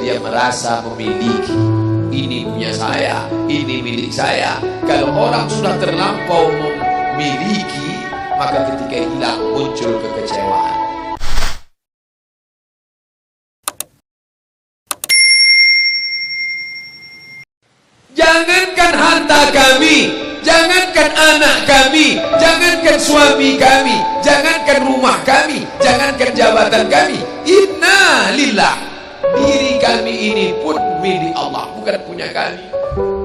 dia merasa memiliki. Ini punya saya, ini milik saya. Kalau orang sudah terlampau memiliki, maka ketika hilang muncul kekecewaan. Jangankan harta kami, jangankan anak kami, jangankan suami kami, jangankan rumah kami, jangankan jabatan kami. Inna lillah, diri kami ini pun milik Allah, bukan punya kami.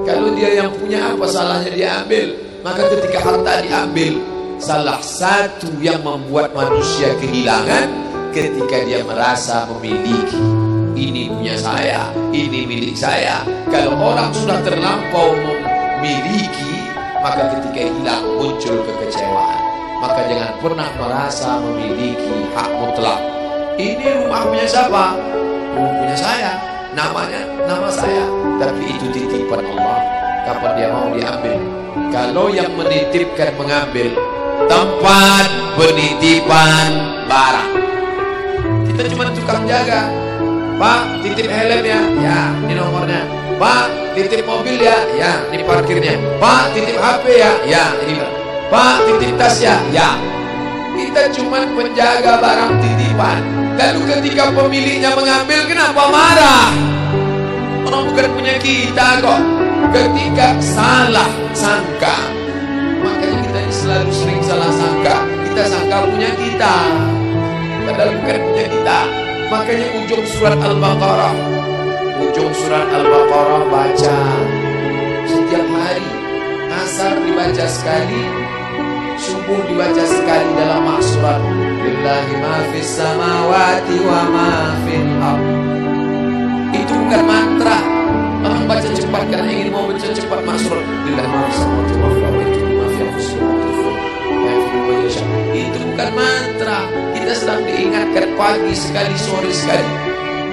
Kalau dia yang punya, apa salahnya dia ambil? Maka ketika harta diambil, salah satu yang membuat manusia kehilangan ketika dia merasa memiliki. Ini punya saya, ini milik saya. Kalau orang sudah terlampau memiliki, maka ketika hilang muncul kekecewaan. Maka jangan pernah merasa memiliki hak mutlak. Ini rumah punya siapa? Rumah punya saya, namanya nama saya. Tapi itu titipan Allah, kapan dia mau diambil. Kalau yang menitipkan mengambil, tempat penitipan barang, kita cuma tukang jaga. Pak, titip helm ya, ya, ini nomornya. Pak, titip mobil ya, ya, ini parkirnya. Pak, titip HP ya, ya, ini. Pak, titip tas ya, ya. Kita cuma penjaga barang titipan. Lalu ketika pemiliknya mengambil, kenapa marah? Orang bukan punya kita kok. Ketika salah sangka, makanya kita selalu sering salah sangka. Kita sangka punya kita, padahal bukan punya kita. Makanya ujung surat Al-Baqarah, baca setiap hari. Asar dibaca sekali, subuh dibaca sekali dalam maksurat. Lillahi ma fis samawati wa ma fil ardh. Itu bukan mantra. Orang baca cepat karena ingin mau baca cepat maksurat. Lillahi ma fis samawati wa fil ardh. Itu bukan mantra. Kita sedang diingatkan pagi sekali, sore sekali.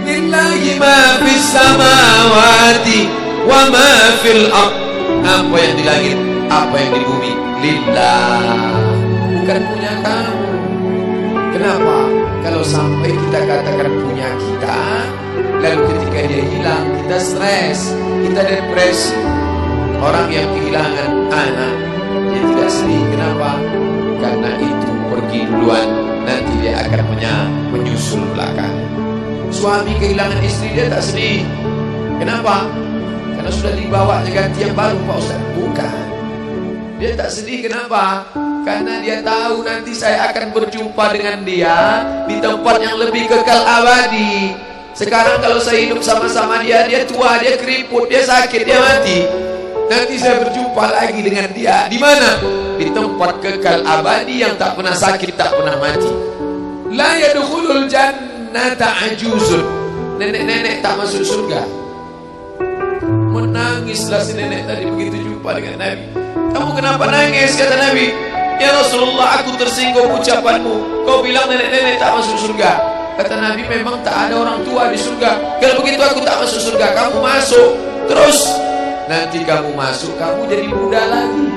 Lillahi ma fis samawati wa ma fil ardh. Apa yang di langit, apa yang di bumi, lillah, bukan punya kamu. Kenapa? Kalau sampai kita katakan punya kita, lalu ketika dia hilang, kita stres, kita depresi. Orang yang kehilangan anak, dia tidak sedih. Kenapa? Karena itu pergi duluan, nanti dia akan menyusul belakang. Suami kehilangan istri, dia tak sedih. Kenapa? Karena sudah dibawa ganti yang baru, Pak Ustaz. Bukan. Dia tak sedih, kenapa? Karena dia tahu nanti saya akan berjumpa dengan dia di tempat yang lebih kekal abadi. Sekarang kalau saya hidup sama-sama dia, dia tua, dia keriput, dia sakit, dia mati. Nanti saya berjumpa lagi dengan dia. Di mana? Di tempat kekal abadi yang tak pernah sakit, tak pernah mati. La yadkhulul jannata ajuzun. Nenek-nenek tak masuk surga. Menangislah si nenek tadi begitu jumpa dengan Nabi. Kamu kenapa nangis? Kata Nabi. Ya Rasulullah, aku tersinggung ucapanmu. Kau bilang nenek-nenek tak masuk surga. Kata Nabi, memang tak ada orang tua di surga. Kalau begitu aku tak masuk surga. Kamu masuk. Terus nanti kamu masuk, kamu jadi muda lagi.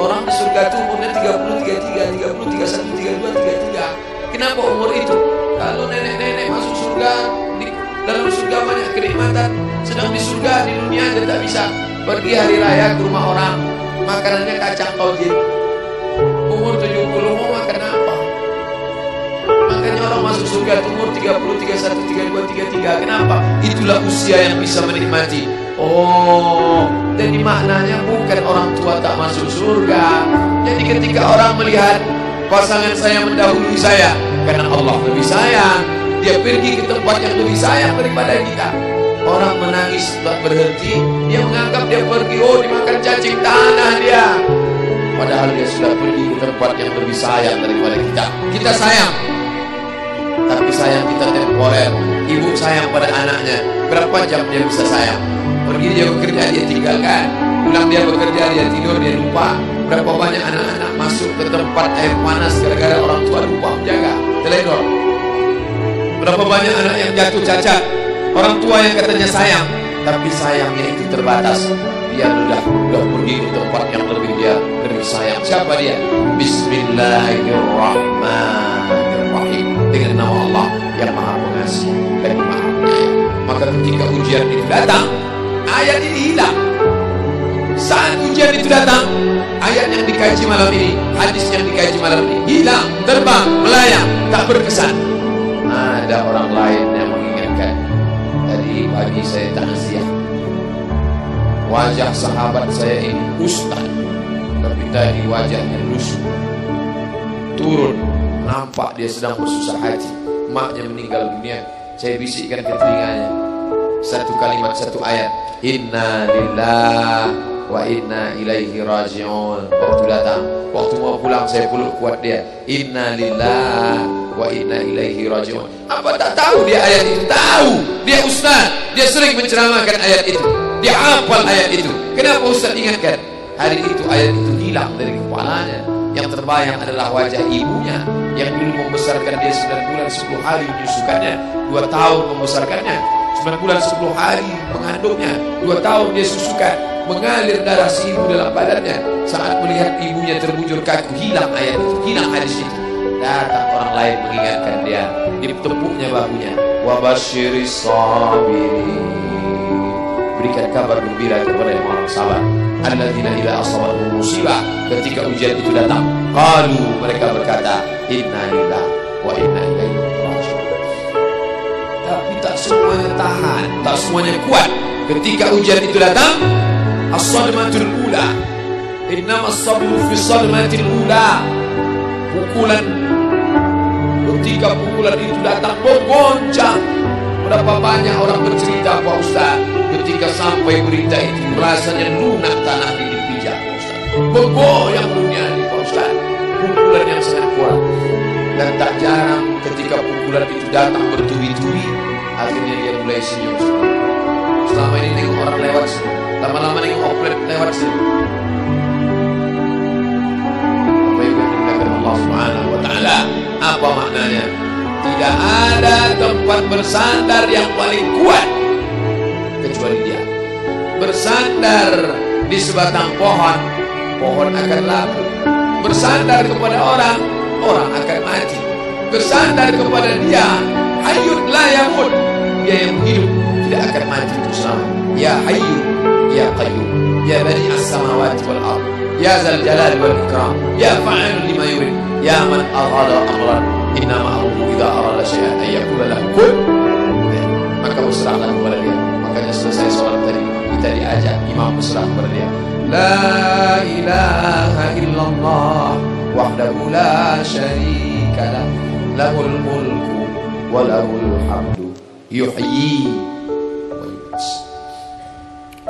Orang di surga itu umurnya 30, 33, 30, 31, 32, 33. Kenapa umur itu? Kalau nenek-nenek masuk surga, di dalam surga banyak kenikmatan. Sedang di surga, di dunia dia tak bisa. Pergi hari raya ke rumah orang, makanannya kacang tauhid. Umur 70 mau makan apa? Makanya orang masuk surga umur 30, 31, 32, 33. Kenapa? Itulah usia yang bisa menikmati. Oh, jadi maknanya bukan orang tua tak masuk surga. Jadi ketika orang melihat pasangan saya mendahului saya, karena Allah lebih sayang, dia pergi ke tempat yang lebih sayang daripada kita. Orang menangis tak berhenti, dia menganggap dia pergi, oh dimakan cacing tanah dia. Padahal dia sudah pergi ke tempat yang lebih sayang daripada kita. Kita sayang, tapi sayang kita temporer. Ibu sayang pada anaknya, berapa jam dia bisa sayang? Pergi dia bekerja, dia tinggalkan. Pulang dia bekerja, dia tidur, dia lupa. Berapa banyak anak-anak masuk ke tempat air panas gara-gara orang tua lupa menjaga, teledor. Berapa banyak anak yang jatuh cacat, orang tua yang katanya sayang, tapi sayangnya itu terbatas. Dia sudah pergi ke tempat yang lebih sayang. Siapa dia? Bismillahirrahmanirrahim. Dengan nama Allah yang Maha Pengasih dan Maha Penyayang. Maka ketika ujian itu datang, ayat ini hilang. Saat ujian itu datang, ayat yang dikaji malam ini, hadis yang dikaji malam ini hilang, terbang, melayang, tak berkesan. Ada orang lain yang mengingatkan. Tadi pagi saya takziah, wajah sahabat saya ini ustaz, tapi tadi wajahnya lusuh. Turun, nampak dia sedang bersusah hati. Maknya meninggal dunia. Saya bisikkan ke telinganya satu kalimat, satu ayat, inna lillahi wa inna ilaihi raji'un. Waktu datang, waktu mau pulang saya peluk kuat dia, inna lillahi wa inna ilaihi raji'un. Apa tak tahu dia ayat itu? Tahu. Dia ustaz, dia sering menceramahkan ayat itu, dia hafal ayat itu. Kenapa ustaz ingatkan? Hari itu ayat itu hilang dari kepalanya. Yang terbayang adalah wajah ibunya yang dulu membesarkan dia 9 bulan 10 hari menyusukannya, 2 tahun membesarkannya, 9 bulan 10 hari mengandungnya, 2 tahun dia susukan, mengalir darah si ibu dalam badannya. Saat melihat ibunya terbujur kaku, hilang ayat itu, hilang hadis itu. Datang orang lain mengingatkan dia, ditepuknya bahunya, wabasyiris sabirin, berikan kabar gembira kepada yang orang sabar. Alladzina idza asabatuhum musibah, ketika ujian itu datang, qalu, mereka berkata, inna lillahi wa inna ilaihi raji'un. Tapi tak semuanya tahan, tak semuanya kuat. Ketika ujian itu datang, as-sadmatul ula, innamas sabru fi sadmatil ula. Pukulan, ketika pukulan itu datang menggoncang. Berapa banyak orang bercerita, Pak Ustaz, ketika sampai berita itu rasanya lunak tanah di dipijak, Pak Ustaz. Bergoyang dunia ini, Pak Ustaz. Pukulan yang sangat kuat. Dan tak jarang ketika pukulan itu datang bertubi-tubi, akhirnya dia mulai senyum. Selama ini nengok orang lewat sini, lama-lama nengok oplet lewat sini. Apa yang dimuliakan Allah Subhanahu wa Ta'ala? Apa maknanya? Tidak ada tempat bersandar yang paling kuat kecuali dia. Bersandar di sebatang pohon, pohon akan laku. Bersandar kepada orang, orang akan mati. Bersandar kepada dia, hayyun la yamut, dia yang hidup tidak akan mati itu selama. Ya hayyu ya qayyum, ya bani as-samawati wal ard, ya zal jalal wal ikram, ya fa'al lima yurid, ya man arada amran, inna ma'ahu idza arada syai'an ay yaqula lahu kun. Maka berserahlah kepada dia. Makanya selesai sholat tadi kita diajak imam berserah kepada dia. La ilaha illallah wahdahu la syarika lah, lahul mulku wa lahul hamdu yuhyi wa yumiit.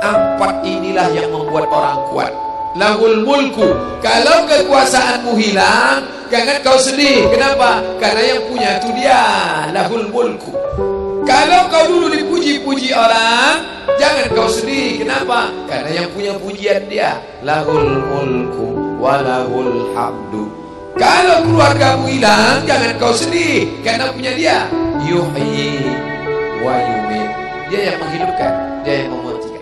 4 inilah yang membuat orang kuat. Lahul mulku, kalau kekuasaanmu hilang, jangan kau sedih. Kenapa? Karena yang punya itu dia. Lahul mulku. Kalau kau dulu dipuji-puji orang, jangan kau sedih. Kenapa? Karena yang punya pujian dia. Lahul mulku walahul hamdu. Kalau keluargamu hilang, jangan kau sedih, karena punya dia. Yuhyi wa yumiit. Dia yang menghidupkan, dia yang memati.